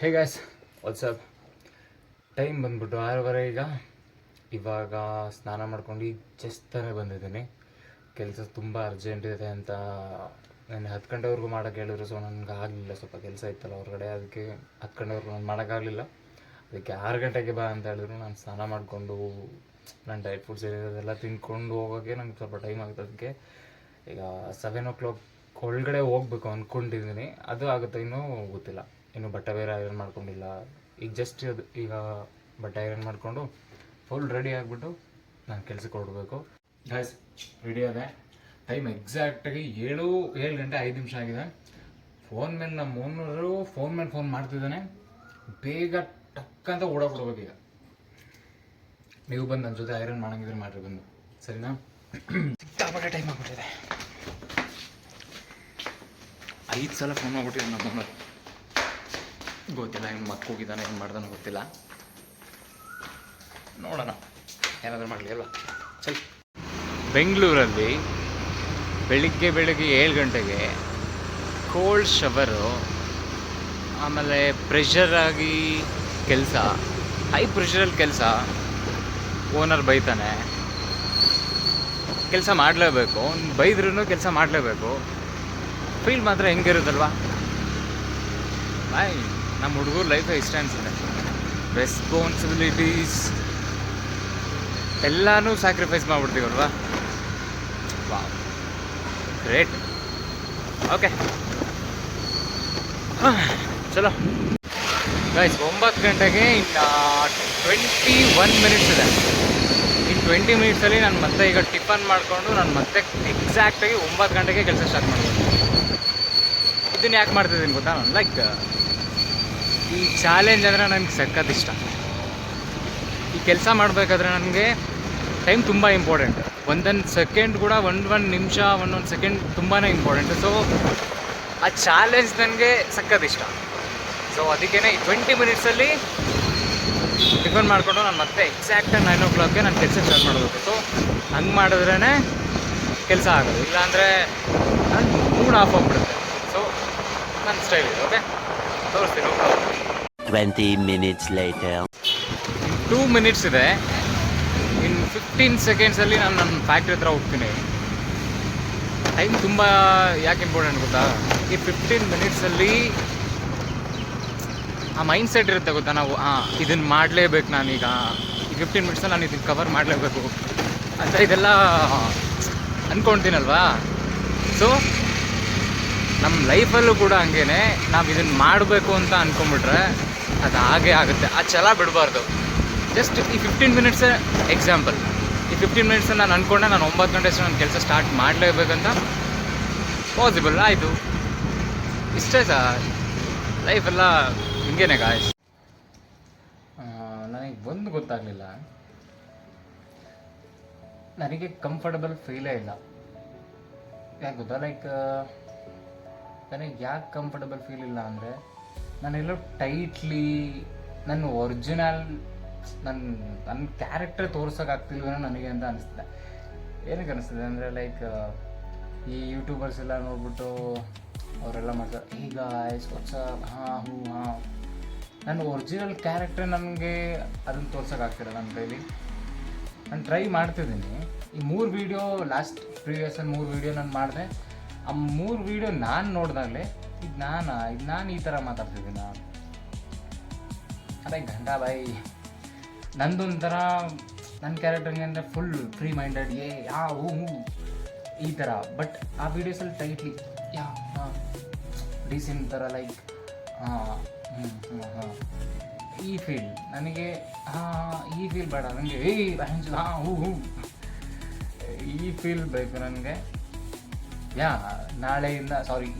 Hey guys, WhatsApp. Time ಬಂದ್ಬಿಟ್ಟು 6:30 ಇವಾಗ ಸ್ನಾನ ಮಾಡ್ಕೊಂಡು ಈಗ ಜಸ್ಟ್ ತಾನೇ ಬಂದಿದ್ದೀನಿ. ಕೆಲಸ ತುಂಬ ಅರ್ಜೆಂಟ್ ಇದೆ ಅಂತ ನಾನು 10 ಗಂಟೆವರೆಗೂ ಮಾಡೋಕ್ಕೆ ಹೇಳಿದ್ರು. ಸೊ ನನಗೆ ಆಗಲಿಲ್ಲ, ಸ್ವಲ್ಪ ಕೆಲಸ ಇತ್ತಲ್ಲ ಹೊರಗಡೆ, ಅದಕ್ಕೆ 10 ಗಂಟೆವರೆಗೂ ನಾನು ಮಾಡೋಕ್ಕಾಗಲಿಲ್ಲ. ಅದಕ್ಕೆ 6 ಗಂಟೆಗೆ ಬಾ ಅಂತ ಹೇಳಿದ್ರು. ನಾನು ಸ್ನಾನ ಮಾಡಿಕೊಂಡು ನಾನು ಡೈಟ್ ಫುಡ್ಸ್ ಇರೋದೆಲ್ಲ ತಿಂದ್ಕೊಂಡು ಹೋಗೋಕ್ಕೆ ನಂಗೆ ಸ್ವಲ್ಪ ಟೈಮ್ ಆಗುತ್ತೆ. ಅದಕ್ಕೆ ಈಗ 7 o'clock ಒಳಗಡೆ ಹೋಗ್ಬೇಕು ಅಂದ್ಕೊಂಡಿದ್ದೀನಿ. ಅದು ಆಗುತ್ತೆ ಇನ್ನೂ ಗೊತ್ತಿಲ್ಲ. ಇನ್ನು ಬಟ್ಟೆ ಬೇರೆ ಐರನ್ ಮಾಡ್ಕೊಂಡಿಲ್ಲ. ಈಗ ಜಸ್ಟ್ ಈಗ ಬಟ್ಟೆ ಐರನ್ ಮಾಡಿಕೊಂಡು ಫುಲ್ ರೆಡಿ ಆಗಿಬಿಟ್ಟು ನಾನು ಕೆಲ್ಸಕ್ಕೆ ಹೊರಡಬೇಕು. ಗಾಯ್ಸ್, ರೆಡಿ ಆದೆ. ಟೈಮ್ ಎಕ್ಸಾಕ್ಟಾಗಿ 7 ಗಂಟೆ 5 ನಿಮಿಷ ಆಗಿದೆ. ಫೋನ್ ಮೇಲೆ ನಮ್ಮ ಓನರು ಫೋನ್ ಮೇಲೆ ಫೋನ್ ಮಾಡ್ತಿದ್ದಾನೆ. ಬೇಗ ಟಕ್ಕಂತ ಓಡಾಡ್ಬಿಡ್ಬೇಕು. ಈಗ ನೀವು ಬಂದು ನನ್ನ ಜೊತೆ ಐರನ್ ಮಾಡಂಗಿದ್ರೆ ಮಾಡ್ರಿ ಬಂದು, ಸರಿನಾ? ಸಿಕ್ಕಾಪಟ್ಟೆ ಟೈಮ್ ಆಗ್ಬಿಟ್ಟಿದೆ. 5 ಸಲ ಫೋನ್ ಮಾಡ್ಬಿಟ್ಟಿದೆ ನಮ್ಮ ಓನರ್. ಗೊತ್ತಿಲ್ಲ, ಏನು ಮಕ್ಕ ಹೋಗಿದ್ದಾನೆ, ಏನು ಮಾಡ್ದಾನೆ ಗೊತ್ತಿಲ್ಲ. ನೋಡೋಣ, ಏನಾದರೂ ಮಾಡಲಿ ಅಲ್ವಾ. ಸರಿ. ಬೆಂಗಳೂರಲ್ಲಿ ಬೆಳಿಗ್ಗೆ 7 ಗಂಟೆಗೆ ಕೋಲ್ಡ್ ಶವರು, ಆಮೇಲೆ ಪ್ರೆಷರಾಗಿ ಕೆಲಸ, ಹೈ ಪ್ರೆಷರಲ್ಲಿ ಕೆಲಸ. ಓನರ್ ಬೈತಾನೆ, ಕೆಲಸ ಮಾಡಲೇಬೇಕು. ಬೈದ್ರೂ ಕೆಲಸ ಮಾಡಲೇಬೇಕು. ಫೀಲ್ ಮಾತ್ರ ಹೆಂಗಿರುತ್ತಲ್ವಾ? ಬಾಯ್, ನಮ್ಮ ಹುಡುಗರು ಲೈಫೇ ಇಷ್ಟ ಅನಿಸುತ್ತೆ. ರೆಸ್ಪಾನ್ಸಿಬಿಲಿಟೀಸ್ ಎಲ್ಲನೂ ಸ್ಯಾಕ್ರಿಫೈಸ್ ಮಾಡಿಬಿಡ್ತೀವಲ್ವಾ? Wow, great. ಓಕೆ, ಚಲೋ ಗೈಸ್. 9 ಗಂಟೆಗೆ ಇನ್ನು 21 ಮಿನಿಟ್ಸ್ ಇದೆ. ಇನ್ನು 20 ಮಿನಿಟ್ಸಲ್ಲಿ ನಾನು ಮತ್ತೆ ಈಗ ಟಿಫನ್ ಮಾಡಿಕೊಂಡು ನಾನು ಮತ್ತೆ ಎಕ್ಸಾಕ್ಟಾಗಿ 9 ಗಂಟೆಗೆ ಕೆಲಸ ಸ್ಟಾರ್ಟ್ ಮಾಡ್ಬೋದು. ಇದನ್ನು ಯಾಕೆ ಮಾಡ್ತಿದ್ದೀನಿ ಗೊತ್ತಾ? ನಾನು ಲೈಕ್ ಈ ಚಾಲೆಂಜ್ ಅಂದರೆ ನನಗೆ ಸಖತ್ ಇಷ್ಟ. ಈ ಕೆಲಸ ಮಾಡಬೇಕಾದ್ರೆ ನನಗೆ ಟೈಮ್ ತುಂಬ ಇಂಪಾರ್ಟೆಂಟ್. ಒಂದೊಂದು ಸೆಕೆಂಡ್ ಕೂಡ, ಒಂದೊಂದು ನಿಮಿಷ, ಒಂದೊಂದು ಸೆಕೆಂಡ್ ತುಂಬಾ ಇಂಪಾರ್ಟೆಂಟ್. ಸೊ ಆ ಚಾಲೆಂಜ್ ನನಗೆ ಸಖತ್ ಇಷ್ಟ. ಸೊ ಅದಕ್ಕೇ ಈ 20 ಮಿನಿಟ್ಸಲ್ಲಿ ಟಿಫನ್ ಮಾಡಿಕೊಂಡು ನಾನು ಮತ್ತೆ ಎಕ್ಸಾಕ್ಟಾಗಿ 9 o'clockಗೆ ನಾನು ಕೆಲಸ ಸ್ಟಾರ್ಟ್ ಮಾಡಬೇಕು. ಸೊ ಹಂಗೆ ಮಾಡಿದ್ರೇ ಕೆಲಸ ಆಗೋದು. ಇಲ್ಲಾಂದರೆ ನಾನು ಮೂಡ್ ಆಫ್ ಆಗಿಬಿಡುತ್ತೆ. ಸೊ ನನ್ನ ಸ್ಟೈಲ್ ಇದೆ. ಓಕೆ, ತೋರಿಸ್ತೀನಿ. 20 minutes later. 2 ಮಿನಿಟ್ಸ್ ಇದೆ. ಇನ್ನು 15 ಸೆಕೆಂಡ್ಸಲ್ಲಿ ನಾನು ನನ್ನ ಫ್ಯಾಕ್ಟ್ರಿ ಹತ್ರ ಹೋಗ್ತೀನಿ. ಟೈಮ್ ತುಂಬ ಯಾಕೆ ಇಂಪಾರ್ಟೆಂಟ್ ಗೊತ್ತಾ? ಈ 15 ಮಿನಿಟ್ಸಲ್ಲಿ ಆ ಮೈಂಡ್ ಸೆಟ್ ಇರುತ್ತೆ ಗೊತ್ತಾ? ನಾವು ಇದನ್ನು ಮಾಡಲೇಬೇಕು, ನಾನೀಗ ಈ 15 ಮಿನಿಟ್ಸಲ್ಲಿ ನಾನು ಇದನ್ನು ಕವರ್ ಮಾಡಲೇಬೇಕು ಅಂತ ಇದೆಲ್ಲ ಅಂದ್ಕೊಳ್ತೀನಲ್ವಾ? ಸೊ ನಮ್ಮ ಲೈಫಲ್ಲೂ ಕೂಡ ಹಂಗೇ, ನಾವು ಇದನ್ನು ಮಾಡಬೇಕು ಅಂತ ಅಂದ್ಕೊಂಬಿಟ್ರೆ ಅದು ಹಾಗೇ ಆಗುತ್ತೆ. ಆ ಛಲ ಬಿಡಬಾರ್ದು. ಜಸ್ಟ್ ಈ 15 ಮಿನಿಟ್ಸೇ ಎಕ್ಸಾಂಪಲ್. ಈ 15 ಮಿನಿಟ್ಸಲ್ಲಿ ನಾನು ಅಂದ್ಕೊಂಡೆ ನಾನು 9 ಗಂಟೆ ನನ್ನ ಕೆಲಸ ಸ್ಟಾರ್ಟ್ ಮಾಡಲೇಬೇಕಂತ ಪಾಸಿಬಲ್ ಆಯಿತು. ಇಷ್ಟೇ ಸರ್, ಲೈಫೆಲ್ಲ ಹಿಂಗೇನೆ ಗಾಯ್ಸ್. ನನಗೆ ಒಂದು ಗೊತ್ತಾಗಲಿಲ್ಲ, ನನಗೆ ಕಂಫರ್ಟಬಲ್ ಫೀಲೇ ಇಲ್ಲ. ಯಾಕೆ ಗೊತ್ತಾ? ಲೈಕ್ ನನಗೆ ಯಾಕೆ ಕಂಫರ್ಟಬಲ್ ಫೀಲ್ ಇಲ್ಲ ಅಂದರೆ, ನಾನೆಲ್ಲೋ ಟೈಟ್ಲಿ ನನ್ನ ಒರಿಜಿನಲ್ ನನ್ನ ಕ್ಯಾರೆಕ್ಟರ್ ತೋರ್ಸೋಕ್ಕಾಗ್ತಿಲ್ವೇನೋ ನನಗೆ ಅಂತ ಅನಿಸ್ತಿದೆ. ಏನಕ್ಕೆ ಅನಿಸ್ತಿದೆ ಅಂದರೆ, ಲೈಕ್ ಈ ಯೂಟ್ಯೂಬರ್ಸ್ ಎಲ್ಲ ನೋಡ್ಬಿಟ್ಟು ಅವರೆಲ್ಲ ಮಾಡ್ತಾರೆ, ಈಗ ಹೊಸ ನನ್ನ ಒರಿಜಿನಲ್ ಕ್ಯಾರೆಕ್ಟರ್ ನನಗೆ ಅದನ್ನು ತೋರ್ಸೋಕ್ಕಾಗ್ತಿಲ್ಲ ನನ್ನ ಕೈಲಿ. ನಾನು ಟ್ರೈ ಮಾಡ್ತಿದ್ದೀನಿ. ಈ 3 ವೀಡಿಯೋ ಪ್ರೀವಿಯಸ್ಸಲ್ಲಿ 3 ವೀಡಿಯೋ ನಾನು ಮಾಡಿದೆ. ಆ 3 ವೀಡಿಯೋ ನಾನು ನೋಡಿದಾಗಲೇ ಇದು ನಾನು ಈ ಥರ ಮಾತಾಡ್ತಿದ್ದೀನಿ. ಅದೇ ಗಂಡ ಬಾಯಿ ನಂದೊಂಥರ, ನನ್ನ ಕ್ಯಾರೆಕ್ಟರ್ಗೆ ಅಂದರೆ ಫುಲ್ ಫ್ರೀ ಮೈಂಡೆಡ್, ಈ ಥರ. ಬಟ್ ಆ ವೀಡಿಯೋಸಲ್ಲಿ ಟೈಟ್ಲಿ ಡೀಸೆಂಟ್ ಥರ, ಲೈಕ್ ಈ ಫೀಲ್ ನನಗೆ ಈ ಫೀಲ್ ಬೇಡ ನನಗೆ. ಈ ಫೀಲ್ ಬೇಕು ನನಗೆ. ನಾಳೆಯಿಂದ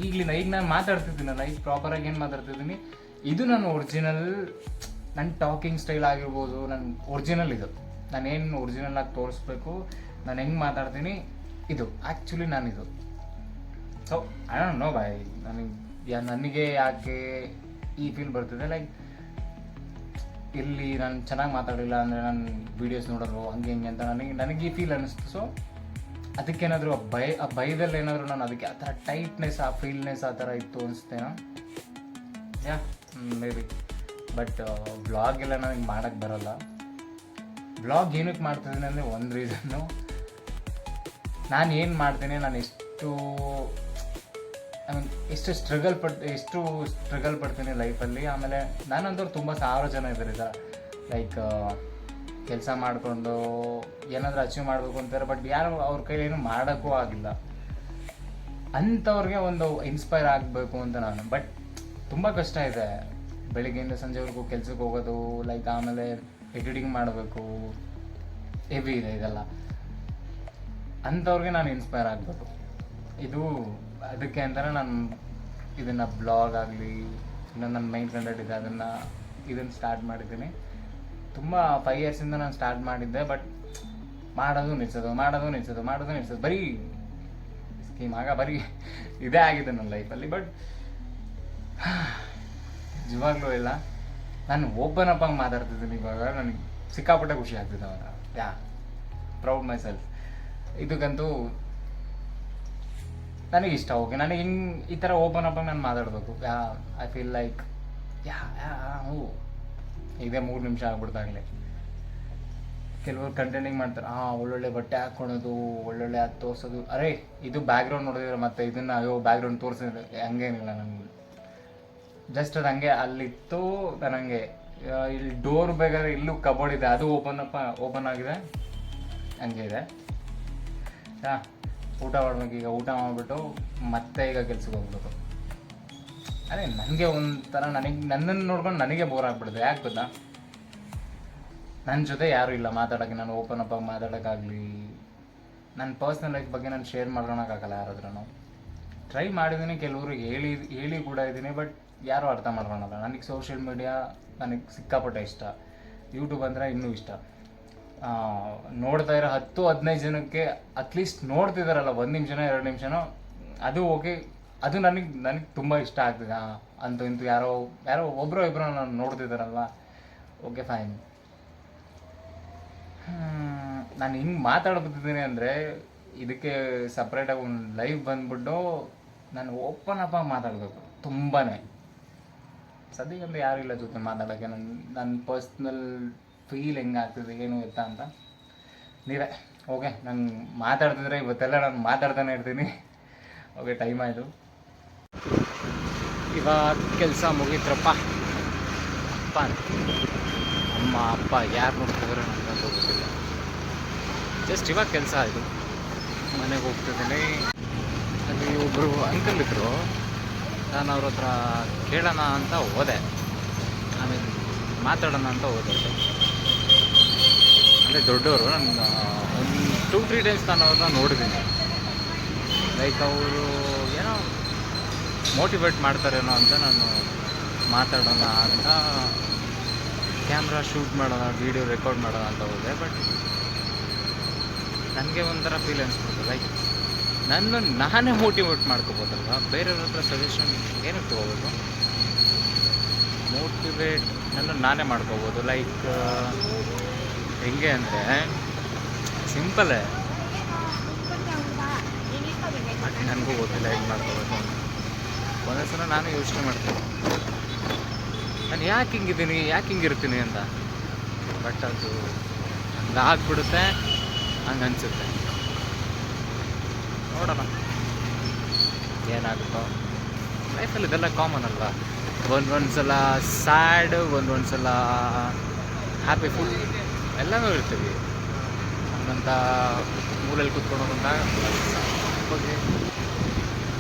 ಈಗ ನಾನು ಮಾತಾಡ್ತಿದ್ದೀನಲ್ಲ, ಈಗ ಪ್ರಾಪರಾಗಿ ಏನು ಮಾತಾಡ್ತಿದ್ದೀನಿ, ಇದು ನನ್ನ ಒರಿಜಿನಲ್, ನನ್ನ ಟಾಕಿಂಗ್ ಸ್ಟೈಲ್ ಆಗಿರ್ಬೋದು. ನನ್ನ ಒರಿಜಿನಲ್ ಇದು, ನಾನೇನು ಒರಿಜಿನಲ್ ಆಗಿ ತೋರಿಸ್ಬೇಕು, ನಾನು ಹೆಂಗೆ ಮಾತಾಡ್ತೀನಿ, ಇದು ಆ್ಯಕ್ಚುಲಿ ನಾನಿದು. So I don't know bye, ನನಗೆ ಯಾಕೆ ಈ ಫೀಲ್ ಬರ್ತಿದೆ. ಲೈಕ್ ಇಲ್ಲಿ ನಾನು ಚೆನ್ನಾಗಿ ಮಾತಾಡಿಲ್ಲ ಅಂದರೆ ನನ್ನ ವೀಡಿಯೋಸ್ ನೋಡೋರು ಹಂಗೆ ಅಂತ ನನಗೆ ಈ ಫೀಲ್ ಅನ್ನಿಸ್ತು. ಸೊ ಅದಕ್ಕೇನಾದರೂ ಆ ಭಯದಲ್ಲಿ ಏನಾದರೂ ನಾನು ಅದಕ್ಕೆ ಆ ಥರ ಟೈಟ್ನೆಸ್, ಆ ಫೀಲ್ನೆಸ್ ಆ ಥರ ಇತ್ತು ಅನಿಸ್ತೇನೋ. ಮೇ ಬಿ ಬಟ್ ವ್ಲಾಗ್ ಎಲ್ಲ ನನಗೆ ಮಾಡೋಕ್ಕೆ ಬರೋಲ್ಲ. ವ್ಲಾಗ್ ಏನಕ್ಕೆ ಮಾಡ್ತಿದ್ದೀನಿ ಅಂದರೆ ಒಂದು ರೀಸನ್ನು, ನಾನು ಏನು ಮಾಡ್ತೀನಿ, ನಾನು ಎಷ್ಟು ಸ್ಟ್ರಗಲ್ ಪಡ್ತೀನಿ ಲೈಫಲ್ಲಿ. ಆಮೇಲೆ ನಾನಂತವ್ರು ತುಂಬ ಸಾವಿರ ಜನ ಇದ್ದಾರೆ ಈಗ, ಲೈಕ್ ಕೆಲಸ ಮಾಡಿಕೊಂಡು ಏನಾದರೂ ಅಚೀವ್ ಮಾಡಬೇಕು ಅಂತಾರೆ, ಬಟ್ ಯಾರು ಅವ್ರ ಕೈಲಿ ಏನು ಮಾಡೋಕ್ಕೂ ಆಗಿಲ್ಲ. ಅಂಥವ್ರಿಗೆ ಒಂದು ಇನ್ಸ್ಪೈರ್ ಆಗಬೇಕು ಅಂತ ನಾನು. ಬಟ್ ತುಂಬ ಕಷ್ಟ ಇದೆ, ಬೆಳಿಗ್ಗೆಯಿಂದ ಸಂಜೆವರೆಗೂ ಕೆಲ್ಸಕ್ಕೆ ಹೋಗೋದು, ಲೈಕ್ ಆಮೇಲೆ ಎಡಿಟಿಂಗ್ ಮಾಡಬೇಕು, ಹೆವಿ ಇದೆ ಇದೆಲ್ಲ. ಅಂಥವ್ರಿಗೆ ನಾನು ಇನ್ಸ್ಪೈರ್ ಆಗಬೇಕು. ಅದಕ್ಕೆ ಅಂತಲೇ ನಾನು ಇದನ್ನು ಬ್ಲಾಗ್ ಆಗಲಿ, ಇನ್ನೊಂದು ನನ್ನ ಮೈಂಡ್ ಕಂಟೆಂಟ್ ಇದೆ, ಇದನ್ನು ಸ್ಟಾರ್ಟ್ ಮಾಡಿದ್ದೀನಿ. ತುಂಬ 5 ಇಯರ್ಸಿಂದ ನಾನು ಸ್ಟಾರ್ಟ್ ಮಾಡಿದ್ದೆ, ಬಟ್ ಮಾಡೋದು ನಿಲ್ಸೋದು ಬರೀ ಬರೀ ಇದೇ ಆಗಿದೆ ನನ್ನ ಲೈಫಲ್ಲಿ. ಬಟ್ ನಿಜವಾಗ್ಲೂ ಇಲ್ಲ, ನಾನು ಓಪನ್ ಅಪ್ ಆಗಿ ಮಾತಾಡ್ತಿದ್ದೀನಿ ಇವಾಗ. ನನಗೆ ಸಿಕ್ಕಾಪಟ್ಟೆ ಖುಷಿ ಆಗ್ತಿದೆ ಅವಾಗ. Proud my self. ಇದಕ್ಕಂತೂ ನನಗಿಷ್ಟ. ಓಕೆ, ನನಗೆ ಈ ಥರ ಓಪನ್ ಅಪ್ ಆಗಿ ನಾನು ಮಾತಾಡಬೇಕು. ಐ ಫೀಲ್ ಲೈಕ್ ಇದೇ 3 ನಿಮಿಷ ಆಗ್ಬಿಡ್ತಾಗಲೇ. ಕೆಲವರು ಕಂಟೆಂಟಿಂಗ್ ಮಾಡ್ತಾರೆ, ಒಳ್ಳೊಳ್ಳೆ ಬಟ್ಟೆ ಹಾಕ್ಕೊಳೋದು, ಒಳ್ಳೊಳ್ಳೆ ಅದು ತೋರಿಸೋದು. ಅರೆ, ಇದು ಬ್ಯಾಕ್ಗ್ರೌಂಡ್ ನೋಡಿದ್ರೆ ಮತ್ತೆ ಇದನ್ನು ಬ್ಯಾಕ್ಗ್ರೌಂಡ್ ತೋರಿಸಿದ್ರೆ ಹಂಗೇನಿಲ್ಲ. ನನಗೆ ಜಸ್ಟ್ ಅದು ಹಂಗೆ ಅಲ್ಲಿತ್ತು. ನನಗೆ ಇಲ್ಲಿ ಡೋರ್ ಬೇಕಾದ್ರೆ ಇಲ್ಲೂ ಕಬೋರ್ಡ್ ಇದೆ, ಅದು ಓಪನ್ ಆಗಿದೆ, ಹಂಗೆ ಇದೆ. ಊಟ ಮಾಡ್ಬೇಕು. ಈಗ ಊಟ ಮಾಡಿಬಿಟ್ಟು ಮತ್ತೆ ಈಗ ಕೆಲ್ಸಕ್ಕೆ ಹೋಗ್ಬೇಕು. ಅದೇ ನನಗೆ ಒಂಥರ, ನನ್ನನ್ನು ನೋಡ್ಕೊಂಡು ನನಗೆ ಬೋರ್ ಆಗ್ಬಿಡುತ್ತೆ. ಯಾಕೆ ಗೊತ್ತಾ, ನನ್ನ ಜೊತೆ ಯಾರೂ ಇಲ್ಲ ಮಾತಾಡೋಕ್ಕೆ. ನಾನು ಓಪನ್ ಅಪ್ ಆಗಿ ಮಾತಾಡೋಕ್ಕಾಗಲಿ, ನನ್ನ ಪರ್ಸ್ನಲ್ ಲೈಫ್ ಬಗ್ಗೆ ನಾನು ಶೇರ್ ಮಾಡ್ಕೊಳಕ್ಕಾಗಲ್ಲ ಯಾರ ಹತ್ರನೂ. ಟ್ರೈ ಮಾಡಿದ್ದೀನಿ, ಕೆಲವ್ರಿಗೆ ಹೇಳಿ ಕೂಡ ಇದ್ದೀನಿ, ಬಟ್ ಯಾರೂ ಅರ್ಥ ಮಾಡ್ಕೊಳಲ್ಲ. ನನಗೆ ಸೋಷಿಯಲ್ ಮೀಡಿಯಾ ನನಗೆ ಸಿಕ್ಕಾಪಟ್ಟೆ ಇಷ್ಟ. ಯೂಟ್ಯೂಬ್ ಅಂದರೆ ಇನ್ನೂ ಇಷ್ಟ. ನೋಡ್ತಾ ಇರೋ 10-15 ಜನಕ್ಕೆ ಅಟ್ಲೀಸ್ಟ್ ನೋಡ್ತಿದ್ದಾರಲ್ಲ, 1 ನಿಮಿಷನೋ 2 ನಿಮಿಷನೋ, ಅದು ಓಕೆ. ಅದು ನನಗೆ ತುಂಬ ಇಷ್ಟ ಆಗ್ತಿದೆ. ಅಂತೂ ಇಂತೂ ಯಾರೋ ಒಬ್ಬರು ನಾನು ನೋಡ್ತಿದ್ದಾರಲ್ವ, ಓಕೆ ಫೈನ್. ನಾನು ಹಿಂಗೆ ಮಾತಾಡ್ಬಿಟ್ಟಿದ್ದೀನಿ ಅಂದರೆ ಇದಕ್ಕೆ ಸಪ್ರೇಟಾಗಿ ಒಂದು ಲೈವ್ ಬಂದ್ಬಿಟ್ಟು ನಾನು ಓಪನ್ ಅಪ್ ಆಗಿ ಮಾತಾಡಬೇಕು. ತುಂಬಾ ಸದ್ಯಕ್ಕಂತೂ ಯಾರೂ ಇಲ್ಲ ಜೊತೆ ಮಾತಾಡೋಕ್ಕೆ. ನನ್ನ ಪರ್ಸ್ನಲ್ ಫೀಲ್ ಹೆಂಗಾಗ್ತಿದೆ, ಏನು ಎತ್ತ ಅಂತ ನೀವೇ. ಓಕೆ, ನಾನು ಮಾತಾಡ್ತಿದ್ರೆ ಇವತ್ತೆಲ್ಲ ನಾನು ಮಾತಾಡ್ತಾನೆ ಇರ್ತೀನಿ. ಓಕೆ, ಟೈಮ್ ಆಯಿತು. ಇವಾಗ ಕೆಲಸ ಮುಗೀತ್ರಪ್ಪ. ಅಮ್ಮ ಅಪ್ಪ ಯಾರು ನೋಡ್ತಿದ್ರೆ ನನಗಂತೂ ಗೊತ್ತಿಲ್ಲ. ಜಸ್ಟ್ ಇವಾಗ ಕೆಲಸ ಆಯಿತು, ಮನೆಗೆ ಹೋಗ್ತಿದ್ದೀನಿ. ಅಲ್ಲಿ ಒಬ್ಬರು ಅಂಕಲ್ ಇದ್ದರು, ನಾನು ಅವ್ರ ಹತ್ರ ಕೇಳೋಣ ಅಂತ ಹೋದೆ. ಆಮೇಲೆ ಮಾತಾಡೋಣ ಅಂತ ಹೋದೆ. ಅಂದರೆ ದೊಡ್ಡವರು, ನಾನು ಒಂದು 2-3 ಡೇಸ್ ನಾನು ಅವ್ರನ್ನ ನೋಡಿದ್ದೀನಿ. ಲೈಕ್ ಅವರು ಏನೋ ಮೋಟಿವೇಟ್ ಮಾಡ್ತಾರೇನೋ ಅಂತ ನಾನು ಮಾತಾಡೋಣ ಅಂತ ಕ್ಯಾಮ್ರಾ ಶೂಟ್ ಮಾಡೋಣ, ವೀಡಿಯೋ ರೆಕಾರ್ಡ್ ಮಾಡೋಣ ಅಂತ ಹೋದೆ. ಬಟ್ ನನಗೆ ಒಂಥರ ಫೀಲ್ ಅನಿಸ್ಬಿಡ್ತು, ಲೈಕ್ ನಾನೇ ಮೋಟಿವೇಟ್ ಮಾಡ್ಕೋಬೋದಲ್ವ. ಬೇರೆಯವ್ರ ಹತ್ರ ಸಜೆಷನ್ ಏನಕ್ಕೆ ತೊಗೋಬೇಕು? ಮೋಟಿವೇಟ್ ನಾನೇ ಮಾಡ್ಕೋಬೋದು. ಲೈಕ್ ಹೆಂಗೆ ಅಂದರೆ ಸಿಂಪಲ್ಲೇ, ನನಗೂ ಗೊತ್ತಿಲ್ಲ ಹೆಂಗೆ ಮಾಡ್ಕೋಬೇಕು. ಒಂದೊಂದ್ಸಲ ನಾನು ಯೋಚನೆ ಮಾಡ್ತೀನಿ, ನಾನು ಯಾಕೆ ಹಿಂಗಿದ್ದೀನಿ, ಯಾಕೆ ಹಿಂಗಿರ್ತೀನಿ ಅಂತ. ಬಟ್ ಅದು ಹಂಗಾಗ್ಬಿಡುತ್ತೆ, ಹಂಗೆ ಅನಿಸುತ್ತೆ. ನೋಡೋಣ ಏನಾಗುತ್ತೋ. ಲೈಫಲ್ಲಿ ಇದೆಲ್ಲ ಕಾಮನ್ ಅಲ್ವಾ. ಒಂದೊಂದ್ಸಲ ಸ್ಯಾಡ್, ಒಂದೊಂದ್ಸಲ ಹ್ಯಾಪಿ, ಫುಲ್ ಎಲ್ಲನೂ ಇರ್ತೀವಿ. ಹಂಗಂತ ಮೂಲೆಯಲ್ಲಿ ಕೂತ್ಕೊಂಡು ಹೋಗಿ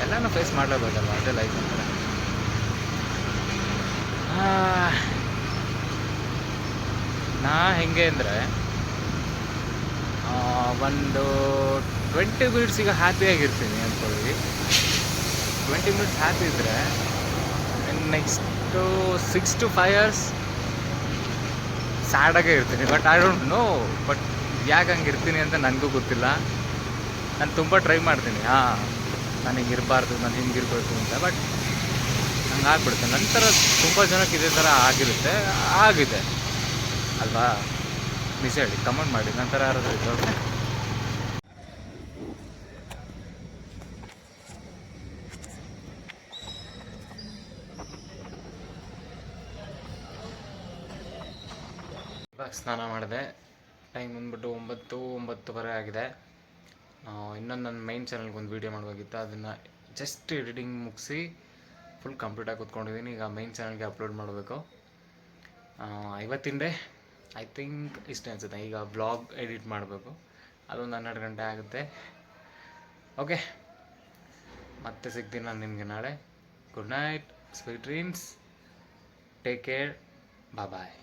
ಎಲ್ಲನೂ ಫೇಸ್ ಮಾಡಲೇಬೇಕಲ್ವ, ಅದೇ ಲೈಫ್ ಅಂತಾರೆ. ನಾ ಹೆಂಗೆ ಅಂದರೆ ಒಂದು 20 ಮಿನಿಟ್ಸಿಗೆ ಹ್ಯಾಪಿಯಾಗಿರ್ತೀನಿ ಅಂದ್ಕೊಳ್ಳಿ. 20 ಮಿನಿಟ್ಸ್ ಹ್ಯಾಪಿ ಇದ್ದರೆ ನೆಕ್ಸ್ಟು 6 to 5 years ಸ್ಯಾಡಾಗೇ ಇರ್ತೀನಿ. But I don't no, but ಯಾಕೆ ಹಂಗೆ ಇರ್ತೀನಿ ಅಂತ ನನಗೂ ಗೊತ್ತಿಲ್ಲ. ನಾನು ತುಂಬ ಟ್ರೈ ಮಾಡ್ತೀನಿ, ನಾನು ಹಿಂಗಿರಬಾರ್ದು, ನಾನು ಹಿಂಗಿರ್ಬೇಕು ಅಂತ. ಬಟ್ ಹಂಗೆ ಆಗ್ಬಿಡುತ್ತೆ. ನಂತರ ತುಂಬ ಜನಕ್ಕೆ ಇದೇ ಥರ ಆಗಿದೆ ಅಲ್ವಾ? ನಿಜ ಹೇಳಿ, ಕಮೆಂಟ್ ಮಾಡಿ. ನಂತರ ಯಾರಾದರೂ ಇದ್ದವ್ರೆ ಸ್ನಾನ ಮಾಡಿದೆ. ಟೈಮ್ ಬಂದ್ಬಿಟ್ಟು 9:09 ಆಗಿದೆ. ಇನ್ನೊಂದು ನನ್ನ ಮೈನ್ ಚಾನಲ್ಗೆ ಒಂದು ವೀಡಿಯೋ ಮಾಡಬೇಕಿತ್ತು, ಅದನ್ನು ಜಸ್ಟ್ ಎಡಿಟಿಂಗ್ ಮುಗಿಸಿ ಫುಲ್ ಕಂಪ್ಲೀಟಾಗಿ ಕೂತ್ಕೊಂಡಿದ್ದೀನಿ. ಈಗ ಮೈನ್ ಚಾನಲ್ಗೆ ಅಪ್ಲೋಡ್ ಮಾಡಬೇಕು. ಇವತ್ತಿನ ಡೇ ಐ ಥಿಂಕ್ ಇಷ್ಟೇ ಅನಿಸುತ್ತೆ. ಈಗ ವ್ಲಾಗ್ ಎಡಿಟ್ ಮಾಡಬೇಕು, ಅದೊಂದು 12 ಗಂಟೆ ಆಗುತ್ತೆ. ಓಕೆ, ಮತ್ತೆ ಸಿಗ್ತೀನಿ ನಾನು ನಿಮಗೆ ನಾಳೆ. Good night, sweet dreams, take care, ಬಾಯ್.